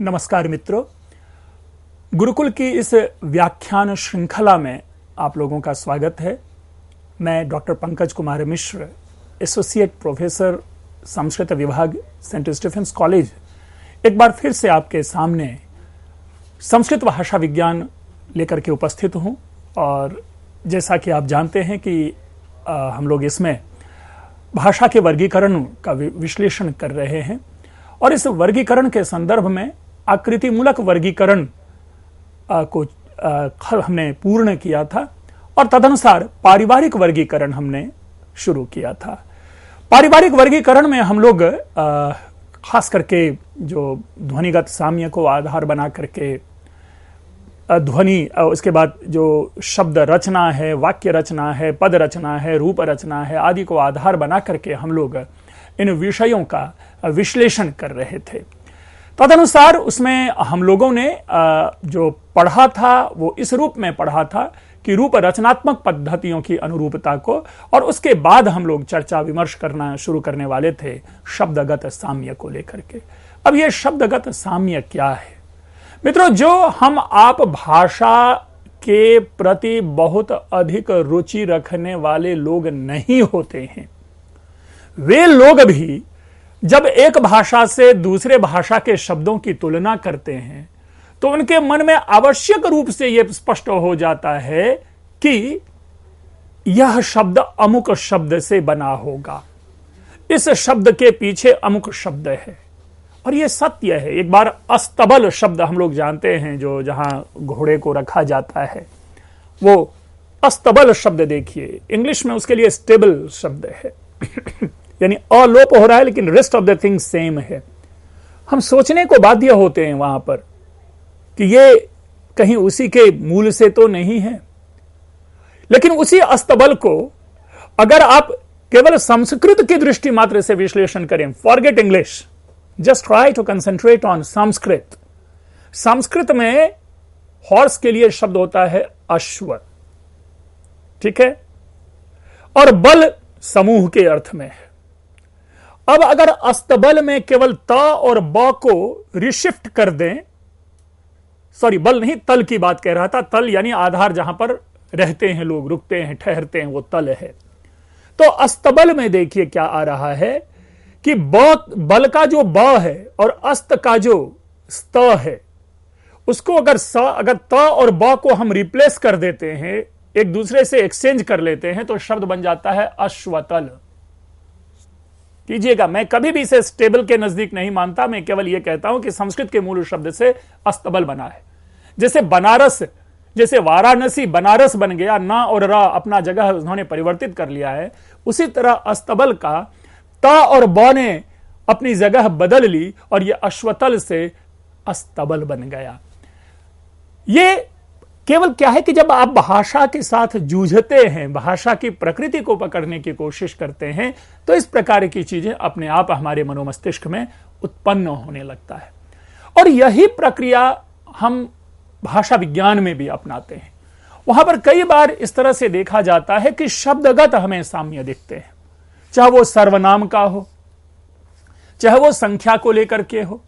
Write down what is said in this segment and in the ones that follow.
नमस्कार मित्रों, गुरुकुल की इस व्याख्यान श्रृंखला में आप लोगों का स्वागत है। मैं doctor Pankaj Kumar Mishra, associate professor Sanskrit विभाग सेंट स्टीफेंस कॉलेज, एक बार फिर से आपके सामने संस्कृत भाषा विज्ञान लेकर के उपस्थित हूं। और जैसा कि आप जानते हैं कि हम लोग इसमें भाषा के वर्गीकरण का विश्लेषण कर रहे हैं और इस वर्गीकरण के संदर्भ में आकृति मूलक वर्गीकरण को हमने पूर्ण किया था और तदनुसार पारिवारिक वर्गीकरण हमने शुरू किया था। पारिवारिक वर्गीकरण में हम लोग खास करके जो ध्वनिगत साम्य को आधार बना करके ध्वनि, उसके बाद जो शब्द रचना है, वाक्य रचना है, पद रचना है, रूप रचना है आदि को आधार बना करके हम लोग इन विषयों का विश्लेषण कर रहे थे। तदनुसार उसमें हम लोगों ने जो पढ़ा था वो इस रूप में पढ़ा था कि रूप रचनात्मक पद्धतियों की अनुरूपता को, और उसके बाद हम लोग चर्चा विमर्श करना शुरू करने वाले थे शब्दगत साम्य को लेकर के। अब ये शब्दगत साम्य क्या है मित्रों? जो हम आप भाषा के प्रति बहुत अधिक रुचि रखने वाले लोग नहीं होते हैं, वे लोग भी जब एक भाषा से दूसरे भाषा के शब्दों की तुलना करते हैं तो उनके मन में आवश्यक रूप से यह स्पष्ट हो जाता है कि यह शब्द अमुक शब्द से बना होगा, इस शब्द के पीछे अमुक शब्द है। और यह सत्य है। एक बार अस्तबल शब्द हम लोग जानते हैं, जो जहां घोड़े को रखा जाता है, वो अस्तबल शब्द देखिए, इंग्लिश में उसके लिए स्टेबल शब्द है यानी अलोप हो रहा है लेकिन rest of the thing same है। हम सोचने को बाध्य होते हैं वहां पर कि ये कहीं उसी के मूल से तो नहीं है। लेकिन उसी अस्तबल को अगर आप केवल संस्कृत की दृष्टि मात्र से विश्लेषण करें, forget English, just try to concentrate on Sanskrit. Sanskrit में हॉर्स के लिए शब्द होता है अश्व, ठीक है, और बल समूह के अर्थ में है। अब अगर अस्तबल में केवल त और ब को रिशिफ्ट कर दें, सॉरी बल नहीं, तल की बात कह रहा था, तल यानी आधार जहां पर रहते हैं लोग, रुकते हैं, ठहरते हैं, वो तल है। तो अस्तबल में देखिए क्या आ रहा है कि बल का जो ब है और अस्त का जो स्त है, उसको अगर त और ब को हम रिप्लेस कर देते हैं, एक दूसरे से एक्सचेंज कर लेते हैं, तो शब्द बन जाता है अश्वतल। कीजिएगा, मैं कभी भी इसे स्टेबल के नजदीक नहीं मानता, मैं केवल यह कहता हूं कि संस्कृत के मूल शब्द से अस्तबल बना है। जैसे बनारस, जैसे वाराणसी बनारस बन गया, ना और रा अपना जगह उन्होंने परिवर्तित कर लिया है, उसी तरह अस्तबल का ता और ब ने अपनी जगह बदल ली और यह अश्वतल से अस्तबल बन गया। यह केवल क्या है कि जब आप भाषा के साथ जूझते हैं, भाषा की प्रकृति को पकड़ने की कोशिश करते हैं, तो इस प्रकार की चीजें अपने आप हमारे मनोमस्तिष्क में उत्पन्न होने लगता है। और यही प्रक्रिया हम भाषा विज्ञान में भी अपनाते हैं। वहां पर कई बार इस तरह से देखा जाता है कि शब्दगत हमें साम्य दिखते हैं, चाहे वो सर्वनाम का हो, चाहे वो संख्या को लेकर के हो,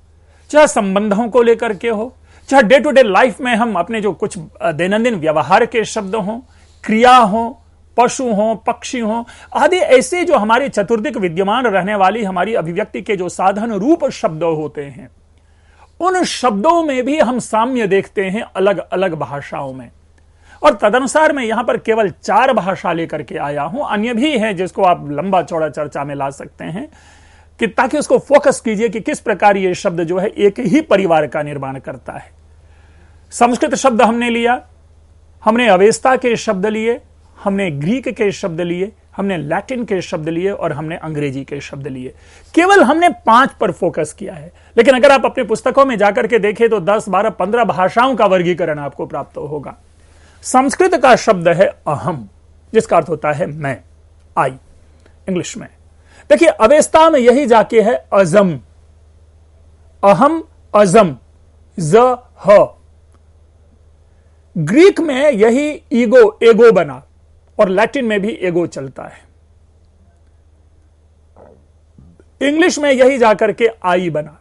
चाहे संबंधों को लेकर के हो, चाहे डे टू डे लाइफ में हम अपने जो कुछ दैनंदिन व्यवहार के शब्द हों, क्रिया हों, पशु हों, पक्षी हों आदि, ऐसे जो हमारे चतुर्दिक विद्यमान रहने वाली हमारी अभिव्यक्ति के जो साधन रूप शब्द होते हैं, उन शब्दों में भी हम साम्य देखते हैं अलग अलग भाषाओं में। और तदनुसार मैं यहां पर केवल 4 भाषा लेकर के आया हूं, अन्य भी हैं जिसको आप लंबा चौड़ा चर्चा में ला सकते हैं, कि ताकि उसको फोकस कीजिए कि किस प्रकार ये शब्द जो है एक ही परिवार का निर्माण करता है। संस्कृत शब्द हमने लिया, हमने अवेस्ता के शब्द लिए, हमने ग्रीक के शब्द लिए, हमने लैटिन के शब्द लिए और हमने अंग्रेजी के शब्द लिए। केवल हमने 5 पर फोकस किया है। लेकिन अगर आप अपने पुस्तकों में जाकर के देखें तो 10, 12, 15 भाषाओं का वर्गीकरण आपको प्राप्त होगा। संस्कृत का शब्द है अहम, जिसका अर्थ होता है मैं, आई, इंग्लिश में। देखिए अवेस्ता में यही जाके है अजम, अहम, अजम, ज, ह। ग्रीक में यही ईगो, एगो बना, और लैटिन में भी एगो चलता है। इंग्लिश में यही जाकर के आई बना।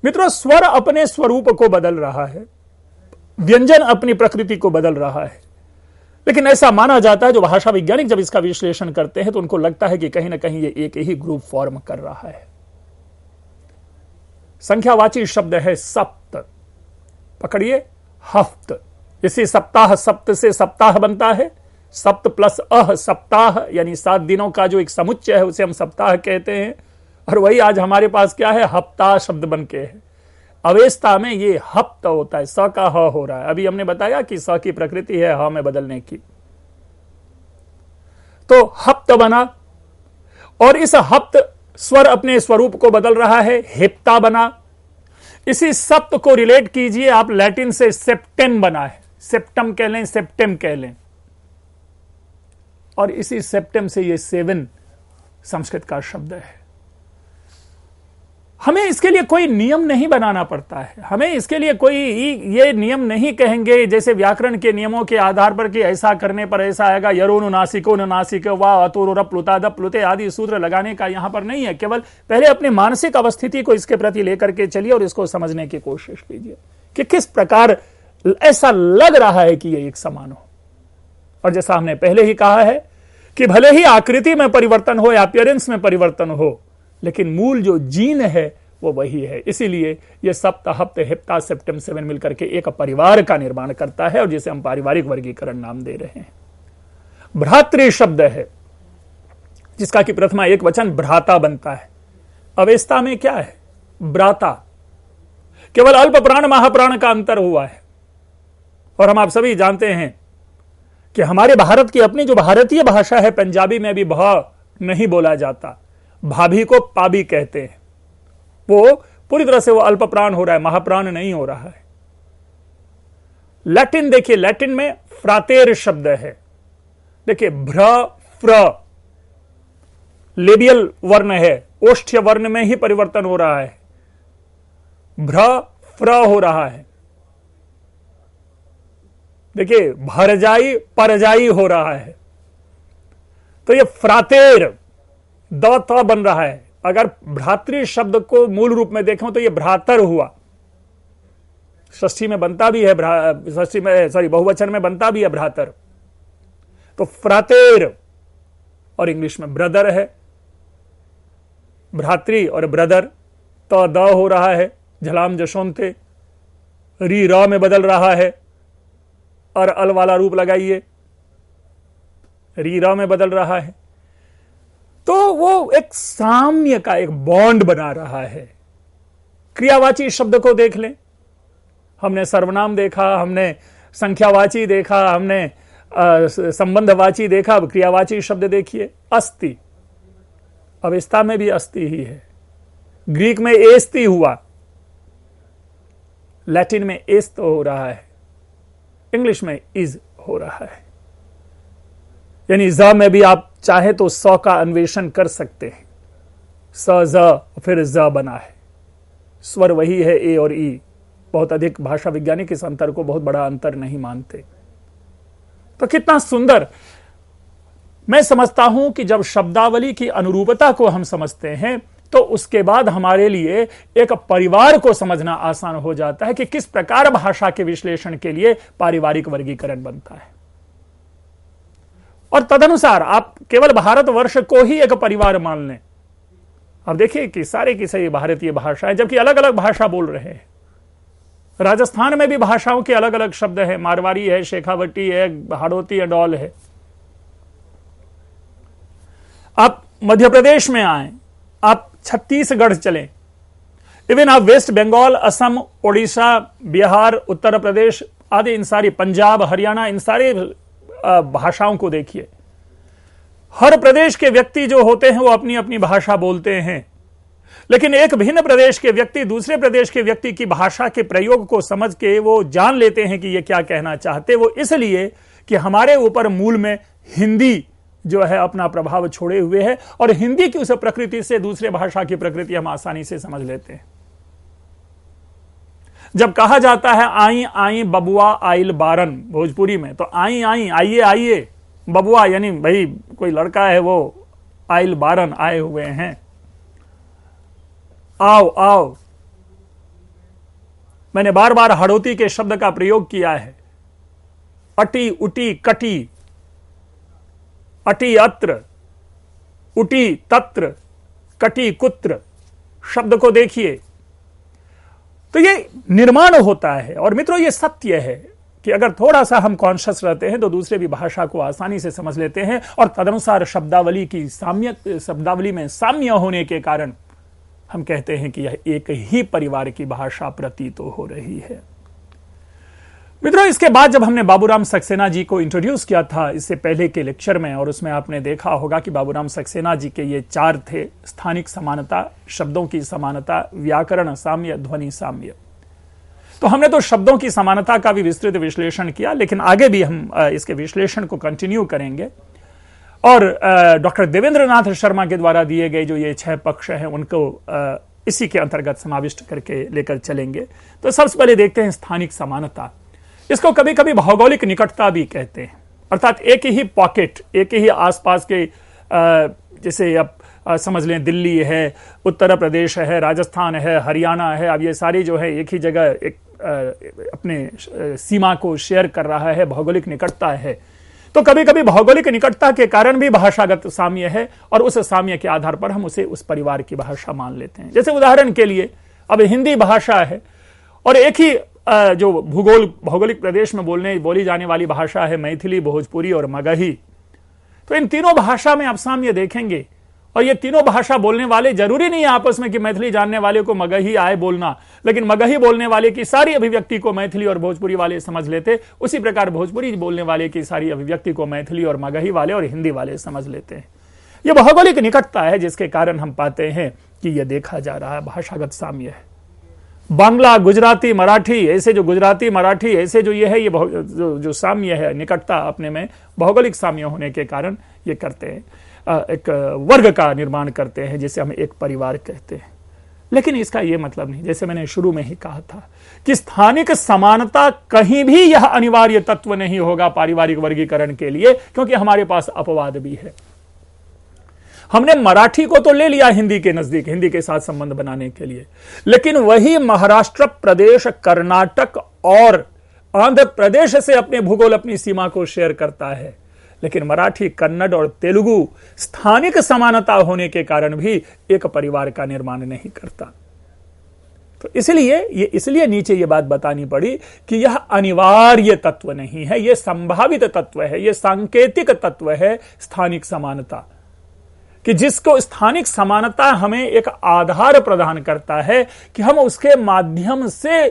मित्रों, स्वर अपने स्वरूप को बदल रहा है, व्यंजन अपनी प्रकृति को बदल रहा है, लेकिन ऐसा माना जाता है, जो भाषा वैज्ञानिक जब इसका विश्लेषण करते हैं तो उनको लगता है कि कहीं ना कहीं ये एक ही ग्रुप फॉर्म कर रहा है। संख्यावाची शब्द है सप्त, पकड़िए, हफ्त। इसी सप्ताह, सप्त से सप्ताह बनता है, सप्त प्लस अह सप्ताह, यानी 7 दिनों का जो एक समुच्चय है उसे हम सप्ताह कहते हैं। और वही आज हमारे पास क्या है, हफ्ता शब्द बन के है। अवेस्ता में ये हफ्त होता है, स का ह हो रहा है। अभी हमने बताया कि स की प्रकृति है ह में बदलने की, तो हफ्त बना। और इस हफ्त स्वर अपने स्वरूप को बदल रहा है, हेप्ता बना। इसी सप्त को रिलेट कीजिए आप लैटिन से, सेप्टेम बना है, सेप्टम कह लें, सेप्टेम कह लें, और इसी सेप्टेम से ये 7 संस्कृत का शब्द है। हमें इसके लिए कोई नियम नहीं बनाना पड़ता है, हमें इसके लिए कोई ये नियम नहीं कहेंगे जैसे व्याकरण के नियमों के आधार पर कि ऐसा करने पर ऐसा आएगा, यरोनुनासिको नुनासिक वा अतोर प्लुताद प्लुते आदि सूत्र लगाने का यहां पर नहीं है। केवल पहले अपनी मानसिक अवस्थिति को इसके प्रति लेकर के चलिए और इसको समझने की कोशिश कीजिए कि किस प्रकार ऐसा लग रहा है कि ये एक समान हो। और जैसा हमने पहले ही कहा है कि भले ही आकृति में परिवर्तन हो या अपीयरेंस में परिवर्तन हो, लेकिन मूल जो जीन है वो वही है। इसीलिए ये सप्त, हप्त, हेप्ता, सेप्टेम 7 मिलकर के एक परिवार का निर्माण करता है, और जिसे हम पारिवारिक वर्गीकरण नाम दे रहे हैं। भ्रातृ शब्द है जिसका कि प्रथमा एक वचन भ्राता बनता है। अवेस्ता में क्या है, ब्राता। केवल अल्प प्राण महाप्राण का अंतर हुआ है। और हम आप सभी जानते हैं कि हमारे भारत की अपनी जो भारतीय भाषा है, पंजाबी में भी भ नहीं बोला जाता, भाभी को पाबी कहते हैं। वो पूरी तरह से वो अल्प प्राण हो रहा है, महाप्राण नहीं हो रहा है। लैटिन देखिए, लैटिन में फ्रातेर शब्द है। देखिए, भ्र फ्र लेबियल वर्ण है, ओष्ठ्य वर्ण में ही परिवर्तन हो रहा है, भ्र फ्र हो रहा है। देखिए, भरजाई परजाई हो रहा है। तो ये फ्रातेर द त बन रहा है। अगर भ्रातृ शब्द को मूल रूप में देखें तो ये भ्रातर हुआ, षष्ठी में बनता भी है, षष्ठी में बहुवचन में बनता भी है भ्रातर। तो फ्रातेर, और इंग्लिश में ब्रदर है, भ्रातृ और ब्रदर। त द हो रहा है, झलाम जशोंते, री र में बदल रहा है, और अल वाला रूप लगाइए, री र में बदल रहा है। तो वो एक साम्य का एक बॉन्ड बना रहा है। क्रियावाची शब्द को देख लें, हमने सर्वनाम देखा, हमने संख्यावाची देखा, हमने संबंधवाची देखा। अब क्रियावाची शब्द देखिए, अस्ति। अवेस्ता में भी अस्ति ही है, ग्रीक में एस्ति हुआ, लैटिन में एस्त हो रहा है, इंग्लिश में इज हो रहा है। यानी ज में भी आप चाहे तो स का अन्वेषण कर सकते हैं, स ज फिर ज बना है, स्वर वही है, ए और ई। बहुत अधिक भाषा वैज्ञानिक इस अंतर को बहुत बड़ा अंतर नहीं मानते। तो कितना सुंदर। मैं समझता हूं कि जब शब्दावली की अनुरूपता को हम समझते हैं तो उसके बाद हमारे लिए एक परिवार को समझना आसान हो जाता है कि किस प्रकार भाषा के विश्लेषण के लिए पारिवारिक वर्गीकरण बनता है। और तदनुसार आप केवल भारतवर्ष को ही एक परिवार मान लें। अब देखिए कि सारे की सारी भारतीय भाषाएं, जबकि अलग अलग भाषा बोल रहे हैं। राजस्थान में भी भाषाओं के अलग अलग शब्द हैं, मारवाड़ी है, शेखावटी है, हाड़ौती है, डॉल है। आप मध्य प्रदेश में आए, आप छत्तीसगढ़ चलें, इवन आप वेस्ट बंगाल, असम, ओडिशा, बिहार, उत्तर प्रदेश आदि, इन सारी, पंजाब, हरियाणा, इन सारे भाषाओं को देखिए। हर प्रदेश के व्यक्ति जो होते हैं वो अपनी अपनी भाषा बोलते हैं, लेकिन एक भिन्न प्रदेश के व्यक्ति दूसरे प्रदेश के व्यक्ति की भाषा के प्रयोग को समझ के वो जान लेते हैं कि ये क्या कहना चाहते। वो इसलिए कि हमारे ऊपर मूल में हिंदी जो है अपना प्रभाव छोड़े हुए है, और हिंदी की उस प्रकृति से दूसरे भाषा की प्रकृति हम आसानी से समझ लेते हैं। जब कहा जाता है आई आई बबुआ आइल बारन भोजपुरी में, तो आई आई आइए आइए, बबुआ यानी भाई कोई लड़का है, वो आइल बारन आए हुए हैं, आओ आओ, मैंने बार बार हड़ौती के शब्द का प्रयोग किया है। अटी उटी कटी, अटी अत्र, उटी तत्र, कटी कुत्र, शब्द को देखिए तो ये निर्माण होता है। और मित्रों, ये सत्य है कि अगर थोड़ा सा हम कॉन्शियस रहते हैं तो दूसरे भी भाषा को आसानी से समझ लेते हैं, और तदनुसार शब्दावली में साम्य होने के कारण हम कहते हैं कि यह एक ही परिवार की भाषा प्रतीत हो रही है। मित्रों, इसके बाद जब हमने बाबूराम सक्सेना जी को इंट्रोड्यूस किया था इससे पहले के लेक्चर में, और उसमें आपने देखा होगा कि बाबूराम सक्सेना जी के ये 4 थे: स्थानिक समानता, शब्दों की समानता, व्याकरण साम्य, ध्वनि साम्य। तो हमने तो शब्दों की समानता का भी विस्तृत विश्लेषण किया, लेकिन आगे भी हम इसके विश्लेषण को कंटिन्यू करेंगे, और डॉक्टर देवेंद्रनाथ शर्मा के द्वारा दिए गए जो ये 6 पक्ष हैं उनको इसी के अंतर्गत समाविष्ट करके लेकर चलेंगे। तो सबसे पहले देखते हैं स्थानिक समानता। इसको कभी कभी भौगोलिक निकटता भी कहते हैं, अर्थात एक ही पॉकेट, एक ही आसपास के, जैसे अब समझ लें दिल्ली है, उत्तर प्रदेश है, राजस्थान है, हरियाणा है, अब ये सारी जो है एक ही जगह एक अपने सीमा को शेयर कर रहा है, भौगोलिक निकटता है। तो कभी कभी भौगोलिक निकटता के कारण भी भाषागत साम्य है, और उस साम्य के आधार पर हम उसे उस परिवार की भाषा मान लेते हैं। जैसे उदाहरण के लिए अब हिंदी भाषा है, और एक ही जो भौगोलिक प्रदेश में बोली जाने वाली भाषा है मैथिली, भोजपुरी और मगही। तो इन तीनों भाषा में आप साम्य देखेंगे, और ये तीनों भाषा बोलने वाले जरूरी नहीं है आपस में कि मैथिली जानने वाले को मगही आए बोलना, लेकिन मगही बोलने वाले की सारी अभिव्यक्ति को मैथिली और भोजपुरी वाले समझ लेते, उसी प्रकार भोजपुरी बोलने वाले की सारी अभिव्यक्ति को मैथिली और मगही वाले और हिंदी वाले समझ लेते हैं। यह भौगोलिक निकटता है जिसके कारण हम पाते हैं कि यह देखा जा रहा है भाषागत साम्य है। बांग्ला, गुजराती, मराठी, ऐसे जो गुजराती मराठी ऐसे जो ये है, ये जो साम्य है, निकटता अपने में भौगोलिक साम्य होने के कारण ये करते हैं, एक वर्ग का निर्माण करते हैं जिसे हम एक परिवार कहते हैं। लेकिन इसका यह मतलब नहीं, जैसे मैंने शुरू में ही कहा था कि स्थानिक समानता कहीं भी यह अनिवार्य तत्व नहीं होगा पारिवारिक वर्गीकरण के लिए, क्योंकि हमारे पास अपवाद भी है। हमने मराठी को तो ले लिया हिंदी के नजदीक, हिंदी के साथ संबंध बनाने के लिए, लेकिन वही महाराष्ट्र प्रदेश, कर्नाटक और आंध्र प्रदेश से अपने भूगोल, अपनी सीमा को शेयर करता है। लेकिन मराठी, कन्नड़ और तेलुगु स्थानिक समानता होने के कारण भी एक परिवार का निर्माण नहीं करता। तो इसलिए नीचे ये बात बतानी पड़ी कि यह अनिवार्य तत्व नहीं है, यह संभावित तत्व है, यह सांकेतिक तत्व है स्थानिक समानता, कि जिसको स्थानिक समानता हमें एक आधार प्रदान करता है कि हम उसके माध्यम से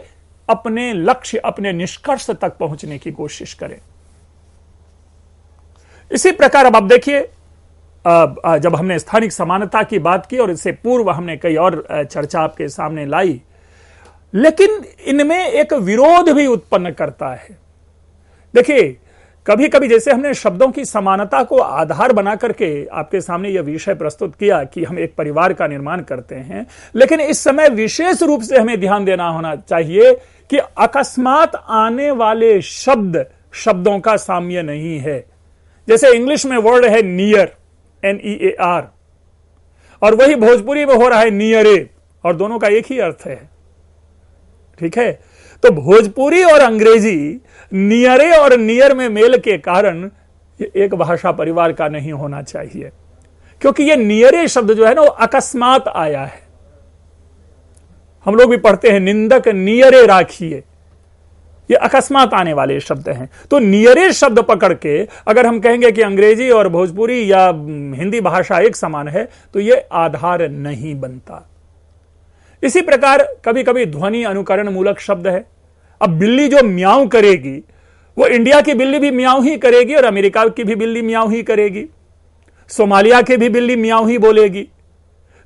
अपने लक्ष्य, अपने निष्कर्ष तक पहुंचने की कोशिश करें। इसी प्रकार अब आप देखिए, जब हमने स्थानिक समानता की बात की और इससे पूर्व हमने कई और चर्चा आपके सामने लाई, लेकिन इनमें एक विरोध भी उत्पन्न करता है। देखिए, कभी कभी जैसे हमने शब्दों की समानता को आधार बना करके आपके सामने यह विषय प्रस्तुत किया कि हम एक परिवार का निर्माण करते हैं, लेकिन इस समय विशेष रूप से हमें ध्यान देना होना चाहिए कि अकस्मात आने वाले शब्दों का साम्य नहीं है। जैसे इंग्लिश में वर्ड है नियर, NEAR, और वही भोजपुरी में हो रहा है नियरे, और दोनों का एक ही अर्थ है। ठीक है, तो भोजपुरी और अंग्रेजी नियरे और नियर में मेल के कारण ये एक भाषा परिवार का नहीं होना चाहिए, क्योंकि ये नियरे शब्द जो है ना वो अकस्मात आया है। हम लोग भी पढ़ते हैं निंदक नियरे राखिए, ये अकस्मात आने वाले शब्द हैं। तो नियरे शब्द पकड़ के अगर हम कहेंगे कि अंग्रेजी और भोजपुरी या हिंदी भाषा एक समान है, तो ये आधार नहीं बनता। इसी प्रकार कभी कभी ध्वनि अनुकरण मूलक शब्द है। अब बिल्ली जो म्याऊं करेगी, वो इंडिया की बिल्ली भी म्याऊं ही करेगी और अमेरिका की भी बिल्ली म्याऊं ही करेगी, सोमालिया की भी बिल्ली म्याऊं ही बोलेगी।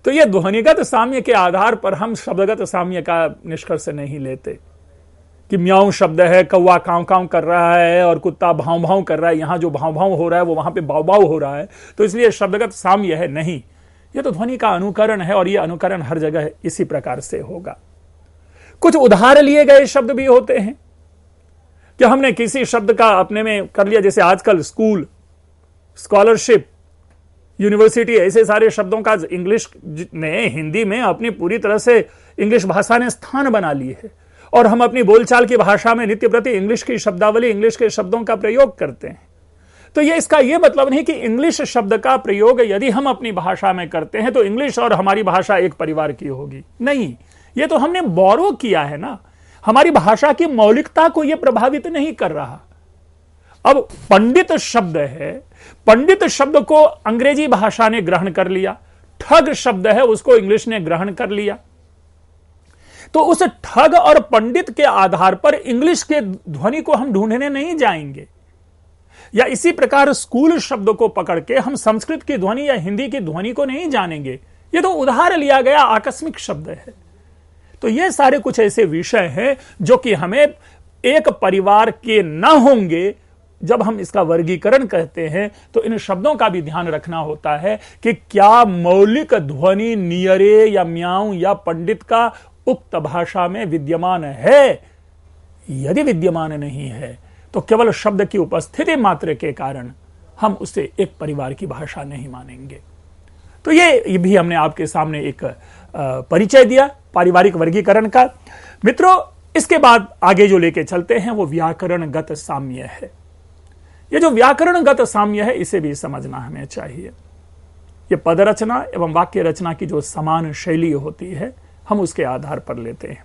तो ये ध्वनिगत साम्य के आधार पर हम शब्दगत साम्य का निष्कर्ष नहीं लेते कि म्याऊं शब्द है, कौवा कांव कांव कर रहा है और कुत्ता भाव भाव कर रहा है, यहां जो भाव भाव हो रहा है वो वहां पे बाव बाव हो रहा है, तो इसलिए शब्दगत साम्य है। नहीं, यह तो ध्वनि का अनुकरण है, और यह अनुकरण हर जगह इसी प्रकार से होगा। कुछ उधार लिए गए शब्द भी होते हैं कि हमने किसी शब्द का अपने में कर लिया, जैसे आजकल स्कूल, स्कॉलरशिप, यूनिवर्सिटी, ऐसे सारे शब्दों का इंग्लिश ने, हिंदी में अपनी पूरी तरह से इंग्लिश भाषा ने स्थान बना ली है, और हम अपनी बोलचाल की भाषा में नित्य प्रति इंग्लिश की शब्दावली, इंग्लिश के शब्दों का प्रयोग करते हैं। तो ये इसका यह मतलब नहीं कि इंग्लिश शब्द का प्रयोग यदि हम अपनी भाषा में करते हैं तो इंग्लिश और हमारी भाषा एक परिवार की होगी। नहीं, ये तो हमने बोरो किया है ना, हमारी भाषा की मौलिकता को यह प्रभावित नहीं कर रहा। अब पंडित शब्द है, पंडित शब्द को अंग्रेजी भाषा ने ग्रहण कर लिया, ठग शब्द है उसको इंग्लिश ने ग्रहण कर लिया। तो उस ठग और पंडित के आधार पर इंग्लिश के ध्वनि को हम ढूंढने नहीं जाएंगे, या इसी प्रकार स्कूल शब्द को पकड़ के हम संस्कृत की ध्वनि या हिंदी की ध्वनि को नहीं जानेंगे। ये तो उधार लिया गया आकस्मिक शब्द है। तो ये सारे कुछ ऐसे विषय हैं जो कि हमें एक परिवार के न होंगे। जब हम इसका वर्गीकरण कहते हैं तो इन शब्दों का भी ध्यान रखना होता है कि क्या मौलिक ध्वनि नियरे या म्याऊं या पंडित का उक्त भाषा में विद्यमान है। यदि विद्यमान नहीं है तो केवल शब्द की उपस्थिति मात्र के कारण हम उसे एक परिवार की भाषा नहीं मानेंगे। तो ये भी हमने आपके सामने एक परिचय दिया पारिवारिक वर्गीकरण का। मित्रों, इसके बाद आगे जो लेके चलते हैं वो व्याकरणगत साम्य है। ये जो व्याकरणगत साम्य है इसे भी समझना हमें चाहिए। ये पद रचना एवं वाक्य रचना की जो समान शैली होती है हम उसके आधार पर लेते हैं।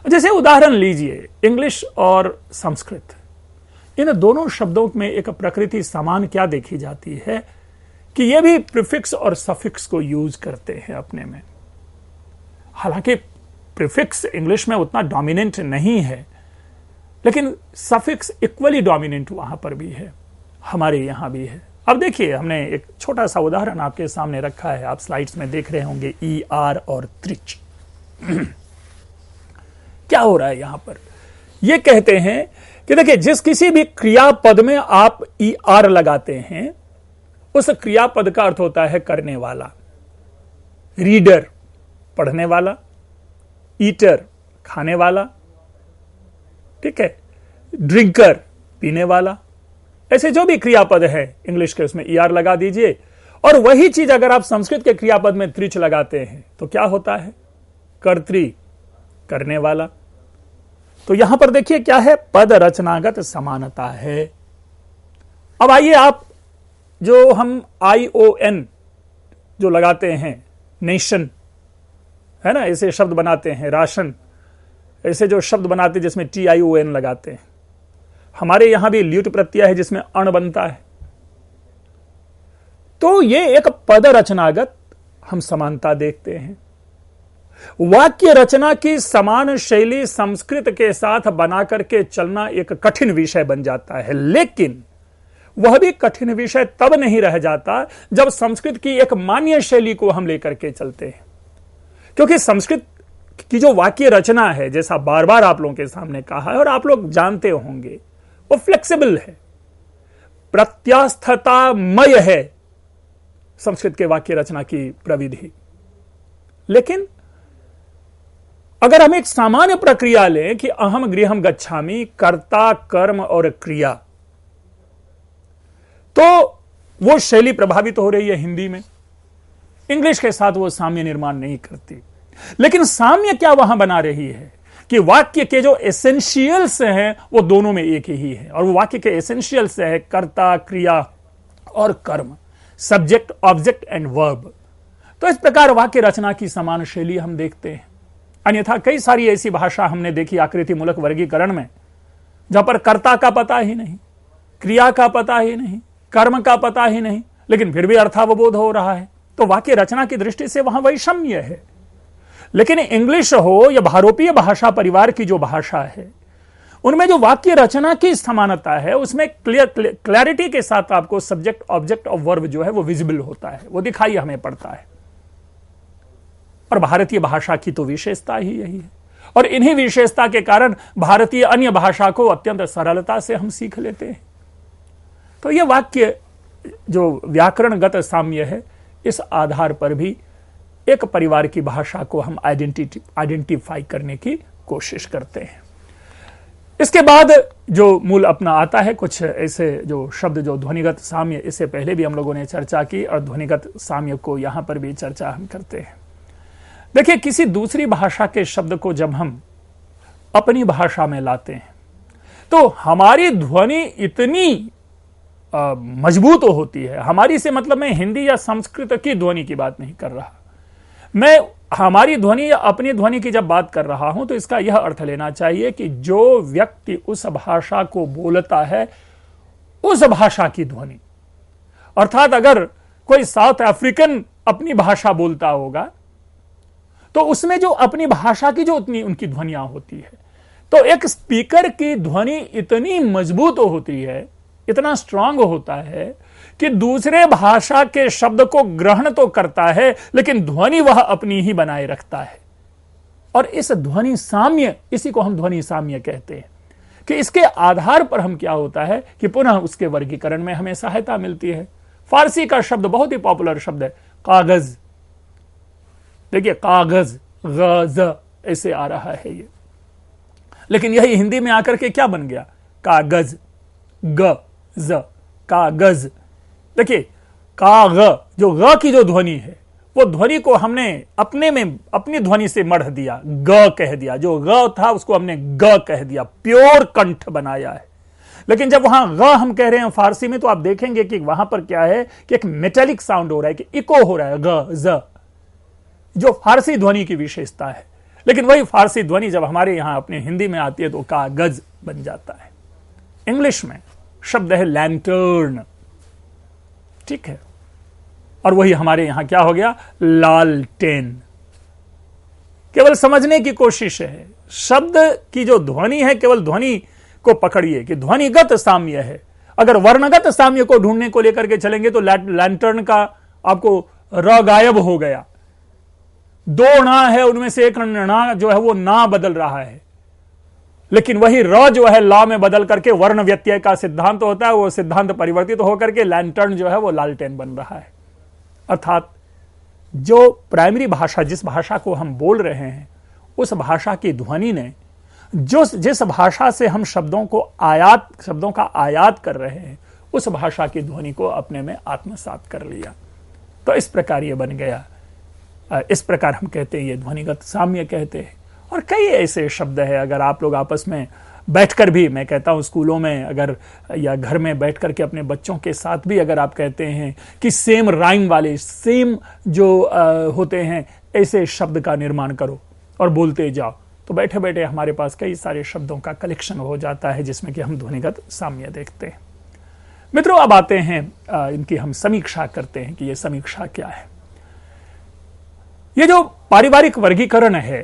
जैसे उदाहरण लीजिए, इंग्लिश और संस्कृत, इन दोनों शब्दों में एक प्रकृति समान क्या देखी जाती है कि ये भी प्रीफिक्स और सफिक्स को यूज करते हैं अपने में। हालांकि प्रीफिक्स इंग्लिश में उतना डोमिनेंट नहीं है, लेकिन सफिक्स इक्वली डोमिनेंट वहां पर भी है, हमारे यहां भी है। अब देखिए, हमने एक छोटा सा उदाहरण आपके सामने रखा है, आप स्लाइड्स में देख रहे होंगे ई आर और त्रिच। क्या हो रहा है यहां पर? यह कहते हैं कि देखिए, जिस किसी भी क्रियापद में आप ई आर लगाते हैं उस क्रियापद का अर्थ होता है करने वाला। रीडर पढ़ने वाला, ईटर खाने वाला, ठीक है, ड्रिंकर पीने वाला, ऐसे जो भी क्रियापद है इंग्लिश के उसमें ई आर लगा दीजिए। और वही चीज अगर आप संस्कृत के क्रियापद में त्रिच लगाते हैं तो क्या होता है? कर्त्री करने वाला। तो यहां पर देखिए क्या है, पद रचनागत समानता है। अब आइए, आप जो हम ION जो लगाते हैं, नेशन है ना, ऐसे शब्द बनाते हैं, राशन, ऐसे जो शब्द बनाते हैं जिसमें TION लगाते हैं, हमारे यहां भी ल्यूट प्रत्यय है जिसमें अण बनता है। तो ये एक पद रचनागत हम समानता देखते हैं। वाक्य रचना की समान शैली संस्कृत के साथ बना करके चलना एक कठिन विषय बन जाता है, लेकिन वह भी कठिन विषय तब नहीं रह जाता जब संस्कृत की एक मान्य शैली को हम लेकर के चलते हैं। क्योंकि संस्कृत की जो वाक्य रचना है, जैसा बार बार आप लोगों के सामने कहा है और आप लोग जानते होंगे, वो फ्लेक्सिबल है, प्रत्यास्थतामय है संस्कृत के वाक्य रचना की प्रविधि। लेकिन अगर हम एक सामान्य प्रक्रिया लें कि अहम गृहम गच्छामि, कर्ता कर्म और क्रिया, तो वो शैली प्रभावित हो रही है हिंदी में। इंग्लिश के साथ वो साम्य निर्माण नहीं करती। लेकिन साम्य क्या वहां बना रही है कि वाक्य के जो एसेंशियल्स हैं वो दोनों में एक ही है। और वो वाक्य के एसेंशियल्स है कर्ता, क्रिया और कर्म, सब्जेक्ट, ऑब्जेक्ट एंड वर्ब। तो इस प्रकार वाक्य रचना की समान शैली हम देखते हैं। अन्यथा कई सारी ऐसी भाषा हमने देखी आकृति मूलक वर्गीकरण में जहां पर कर्ता का पता ही नहीं, क्रिया का पता ही नहीं, कर्म का पता ही नहीं, लेकिन फिर भी अर्थावबोध हो रहा है। तो वाक्य रचना की दृष्टि से वहां वैषम्य है। लेकिन इंग्लिश हो या भारोपीय भाषा परिवार की जो भाषा है, उनमें जो वाक्य रचना की समानता है उसमें क्लैरिटी के साथ आपको सब्जेक्ट, ऑब्जेक्ट और वर्ब जो है वो विजिबल होता है, वो दिखाई हमें पड़ता है। और भारतीय भाषा की तो विशेषता ही यही है। और इन्हीं विशेषता के कारण भारतीय अन्य भाषा को अत्यंत सरलता से हम सीख लेते हैं। तो यह वाक्य जो व्याकरणगत साम्य है, इस आधार पर भी एक परिवार की भाषा को हम आइडेंटिफाई करने की कोशिश करते हैं। इसके बाद जो मूल अपना आता है कुछ ऐसे जो शब्द जो ध्वनिगत साम्य, इससे पहले भी हम लोगों ने चर्चा की और ध्वनिगत साम्य को यहां पर भी चर्चा हम करते हैं। देखिए, किसी दूसरी भाषा के शब्द को जब हम अपनी भाषा में लाते हैं तो हमारी ध्वनि इतनी मजबूत होती है। हमारी से मतलब मैं हिंदी या संस्कृत की ध्वनि की बात नहीं कर रहा, मैं हमारी ध्वनि या अपनी ध्वनि की जब बात कर रहा हूं तो इसका यह अर्थ लेना चाहिए कि जो व्यक्ति उस भाषा को बोलता है उस भाषा की ध्वनि, अर्थात अगर कोई साउथ अफ्रीकन अपनी भाषा बोलता होगा तो उसमें जो अपनी भाषा की जो उतनी उनकी ध्वनियां होती है, तो एक स्पीकर की ध्वनि इतनी मजबूत होती है, इतना स्ट्रांग होता है कि दूसरे भाषा के शब्द को ग्रहण तो करता है लेकिन ध्वनि वह अपनी ही बनाए रखता है। और इस ध्वनि साम्य, इसी को हम ध्वनि साम्य कहते हैं कि इसके आधार पर हम क्या होता है कि पुनः उसके वर्गीकरण में हमें सहायता मिलती है। फारसी का शब्द बहुत ही पॉपुलर शब्द है कागज, देखिए कागज ग ऐसे आ रहा है ये, लेकिन यही हिंदी में आकर के क्या बन गया, कागज, ग ज, कागज। देखिए काग, जो ग की जो ध्वनि है वो ध्वनि को हमने अपने में अपनी ध्वनि से मढ़ दिया, ग कह दिया, जो ग था उसको हमने ग कह दिया, प्योर कंठ बनाया है। लेकिन जब वहां ग हम कह रहे हैं फारसी में तो आप देखेंगे कि वहां पर क्या है कि एक मेटेलिक साउंड हो रहा है, कि इको हो रहा है, ग ज, जो फारसी ध्वनि की विशेषता है। लेकिन वही फारसी ध्वनि जब हमारे यहां अपने हिंदी में आती है तो कागज बन जाता है। इंग्लिश में शब्द है लैंटर्न, ठीक है, और वही हमारे यहां क्या हो गया, लालटेन। केवल समझने की कोशिश है, शब्द की जो ध्वनि है केवल ध्वनि को पकड़िए कि ध्वनिगत साम्य है। अगर वर्णगत साम्य को ढूंढने को लेकर के चलेंगे तो लैंटर्न का आपको र गायब हो गया, दो ना है उनमें से एक ना जो है वो ना बदल रहा है, लेकिन वही र जो है ला में बदल करके वर्ण व्यत्यय का सिद्धांत होता है, वो सिद्धांत परिवर्तित होकर के लैंटर्न जो है वो लालटेन बन रहा है। अर्थात जो प्राइमरी भाषा, जिस भाषा को हम बोल रहे हैं, उस भाषा की ध्वनि ने जिस भाषा से हम शब्दों का आयात कर रहे हैं उस भाषा की ध्वनि को अपने में आत्मसात कर लिया। तो इस प्रकार ये बन गया, इस प्रकार हम कहते हैं ये ध्वनिगत साम्य कहते हैं। और कई ऐसे शब्द है, अगर आप लोग आपस में बैठकर भी, मैं कहता हूं स्कूलों में अगर या घर में बैठ करके अपने बच्चों के साथ भी अगर आप कहते हैं कि सेम राइम वाले, सेम जो होते हैं ऐसे शब्द का निर्माण करो और बोलते जाओ, तो बैठे बैठे हमारे पास कई सारे शब्दों का कलेक्शन हो जाता है जिसमें कि हम ध्वनिगत साम्य देखते हैं। मित्रों, अब आते हैं इनकी हम समीक्षा करते हैं कि ये समीक्षा क्या है। ये जो पारिवारिक वर्गीकरण है,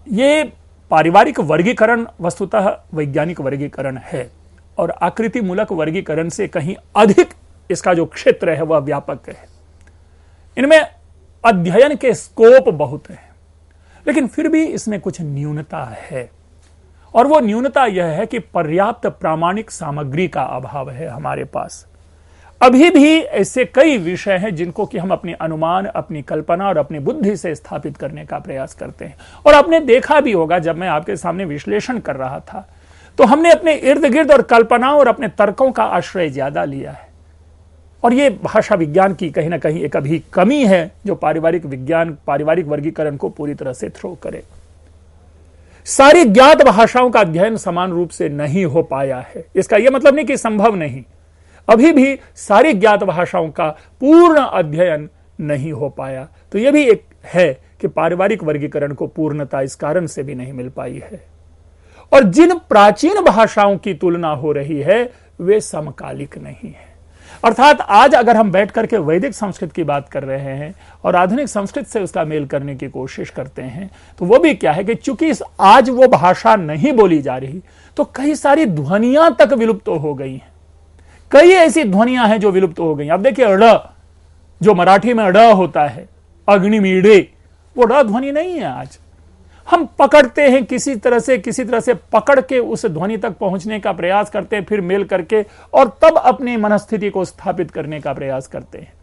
ये पारिवारिक वर्गीकरण वस्तुतः वैज्ञानिक वर्गीकरण है और आकृति मूलक वर्गीकरण से कहीं अधिक इसका जो क्षेत्र है वह व्यापक है। इनमें अध्ययन के स्कोप बहुत है, लेकिन फिर भी इसमें कुछ न्यूनता है, और वो न्यूनता यह है कि पर्याप्त प्रामाणिक सामग्री का अभाव है हमारे पास। अभी भी ऐसे कई विषय हैं जिनको कि हम अपने अनुमान, अपनी कल्पना और अपनी बुद्धि से स्थापित करने का प्रयास करते हैं। और आपने देखा भी होगा, जब मैं आपके सामने विश्लेषण कर रहा था तो हमने अपने इर्द गिर्द और कल्पनाओं और अपने तर्कों का आश्रय ज्यादा लिया है। और ये भाषा विज्ञान की कहीं ना कहीं एक अभी कमी है जो पारिवारिक वर्गीकरण को पूरी तरह से थ्रो करे। सारी ज्ञात भाषाओं का अध्ययन समान रूप से नहीं हो पाया है। इसका यह मतलब नहीं कि संभव नहीं, अभी भी सारी ज्ञात भाषाओं का पूर्ण अध्ययन नहीं हो पाया। तो यह भी एक है कि पारिवारिक वर्गीकरण को पूर्णता इस कारण से भी नहीं मिल पाई है। और जिन प्राचीन भाषाओं की तुलना हो रही है वे समकालिक नहीं है। अर्थात आज अगर हम बैठ करके वैदिक संस्कृत की बात कर रहे हैं और आधुनिक संस्कृत से उसका मेल करने की कोशिश करते हैं, तो वो भी क्या है कि चूंकि आज वो भाषा नहीं बोली जा रही, तो कई सारी ध्वनियां तक विलुप्त हो गई हैं। कई ऐसी ध्वनियां हैं जो विलुप्त हो गई। अब देखिए ड़, जो मराठी में ड़ होता है, अग्निमीड़े, वो ड़ ध्वनि नहीं है। आज हम पकड़ते हैं किसी तरह से पकड़ के उस ध्वनि तक पहुंचने का प्रयास करते हैं, फिर मेल करके और तब अपनी मनस्थिति को स्थापित करने का प्रयास करते हैं।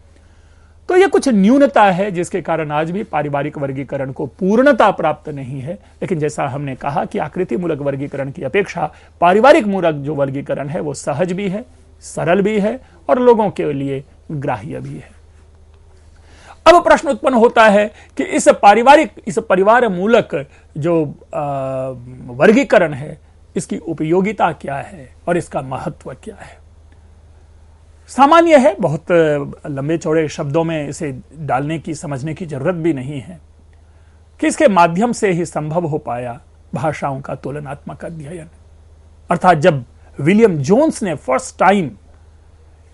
तो यह कुछ न्यूनता है जिसके कारण आज भी पारिवारिक वर्गीकरण को पूर्णता प्राप्त नहीं है। लेकिन जैसा हमने कहा कि आकृति मूलक वर्गीकरण की अपेक्षा पारिवारिक मूलक जो वर्गीकरण है वो सहज भी है, सरल भी है और लोगों के लिए ग्राह्य भी है। अब प्रश्न उत्पन्न होता है कि इस परिवार मूलक जो वर्गीकरण है, इसकी उपयोगिता क्या है और इसका महत्व क्या है। सामान्य है, बहुत लंबे चौड़े शब्दों में इसे डालने की, समझने की जरूरत भी नहीं है कि इसके माध्यम से ही संभव हो पाया भाषाओं का तुलनात्मक अध्ययन। अर्थात जब विलियम जोन्स ने फर्स्ट टाइम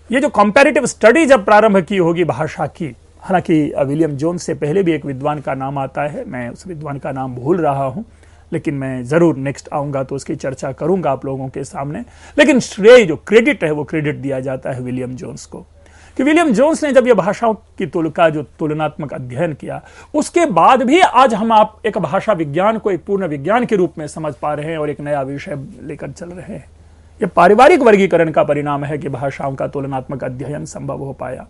ये जो कंपैरेटिव स्टडी जब प्रारंभ की होगी भाषा की, हालांकि विलियम जोन्स से पहले भी एक विद्वान का नाम आता है, मैं उस विद्वान का नाम भूल रहा हूं, लेकिन मैं जरूर नेक्स्ट आऊंगा तो उसकी चर्चा करूंगा आप लोगों के सामने। लेकिन श्रेय जो क्रेडिट है वो क्रेडिट दिया जाता है विलियम जोन्स को, कि विलियम जोन्स ने जब ये भाषाओं की जो तुलनात्मक अध्ययन किया, उसके बाद भी आज हम आप एक भाषा विज्ञान को एक पूर्ण विज्ञान के रूप में समझ पा रहे हैं और एक नया विषय लेकर चल रहे हैं। यह पारिवारिक वर्गीकरण का परिणाम है कि भाषाओं का तुलनात्मक अध्ययन संभव हो पाया।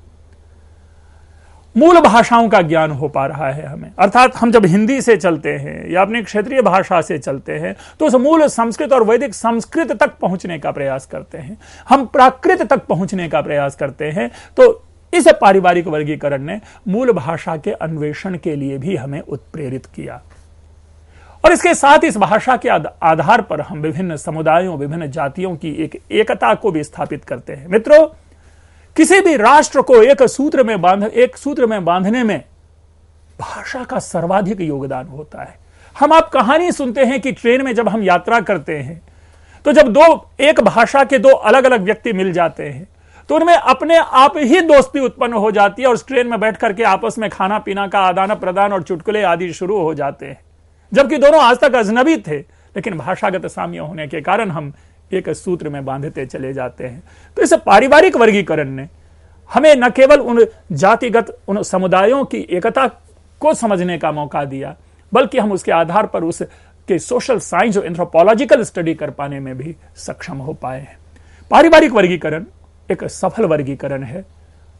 मूल भाषाओं का ज्ञान हो पा रहा है हमें, अर्थात हम जब हिंदी से चलते हैं या अपनी क्षेत्रीय भाषा से चलते हैं तो उस मूल संस्कृत और वैदिक संस्कृत तक पहुंचने का प्रयास करते हैं, हम प्राकृत तक पहुंचने का प्रयास करते हैं। तो इस पारिवारिक वर्गीकरण ने मूल भाषा के अन्वेषण के लिए भी हमें उत्प्रेरित किया, और इसके साथ इस भाषा के आधार पर हम विभिन्न समुदायों, विभिन्न जातियों की एक एकता को भी स्थापित करते हैं। मित्रों, किसी भी राष्ट्र को एक सूत्र में बांधने में भाषा का सर्वाधिक योगदान होता है। हम आप कहानी सुनते हैं कि ट्रेन में जब हम यात्रा करते हैं तो जब एक भाषा के दो अलग अलग व्यक्ति मिल जाते हैं तो उनमें अपने आप ही दोस्ती उत्पन्न हो जाती है और उस ट्रेन में बैठ करके आपस में खाना पीना का आदान प्रदान और चुटकुले आदि शुरू हो जाते हैं, जबकि दोनों आज तक अजनबी थे, लेकिन भाषागत साम्य होने के कारण हम एक सूत्र में बांधते चले जाते हैं। तो इस पारिवारिक वर्गीकरण ने हमें न केवल उन जातिगत, उन समुदायों की एकता को समझने का मौका दिया, बल्कि हम उसके आधार पर उसके सोशल साइंस और एंथ्रोपोलॉजिकल स्टडी कर पाने में भी सक्षम हो पाए हैं। पारिवारिक वर्गीकरण एक सफल वर्गीकरण है,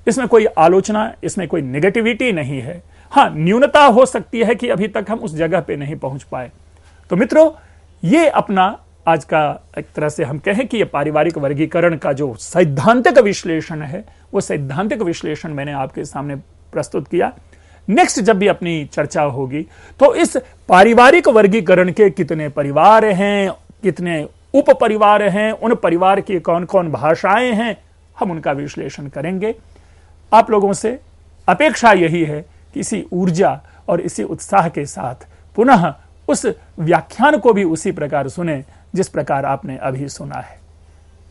इसमें कोई आलोचना, इसमें कोई नेगेटिविटी नहीं है। हाँ, न्यूनता हो सकती है कि अभी तक हम उस जगह पे नहीं पहुंच पाए। तो मित्रों, ये अपना आज का एक तरह से हम कहें कि ये पारिवारिक वर्गीकरण का जो सैद्धांतिक विश्लेषण है, वो सैद्धांतिक विश्लेषण मैंने आपके सामने प्रस्तुत किया। नेक्स्ट जब भी अपनी चर्चा होगी तो इस पारिवारिक वर्गीकरण के कितने परिवार हैं, कितने उप परिवार हैं, उन परिवार की कौन कौन भाषाएं हैं, हम उनका विश्लेषण करेंगे। आप लोगों से अपेक्षा यही है कि इसी ऊर्जा और इसी उत्साह के साथ पुनः उस व्याख्यान को भी उसी प्रकार सुने जिस प्रकार आपने अभी सुना है।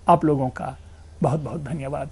आप लोगों का बहुत बहुत धन्यवाद।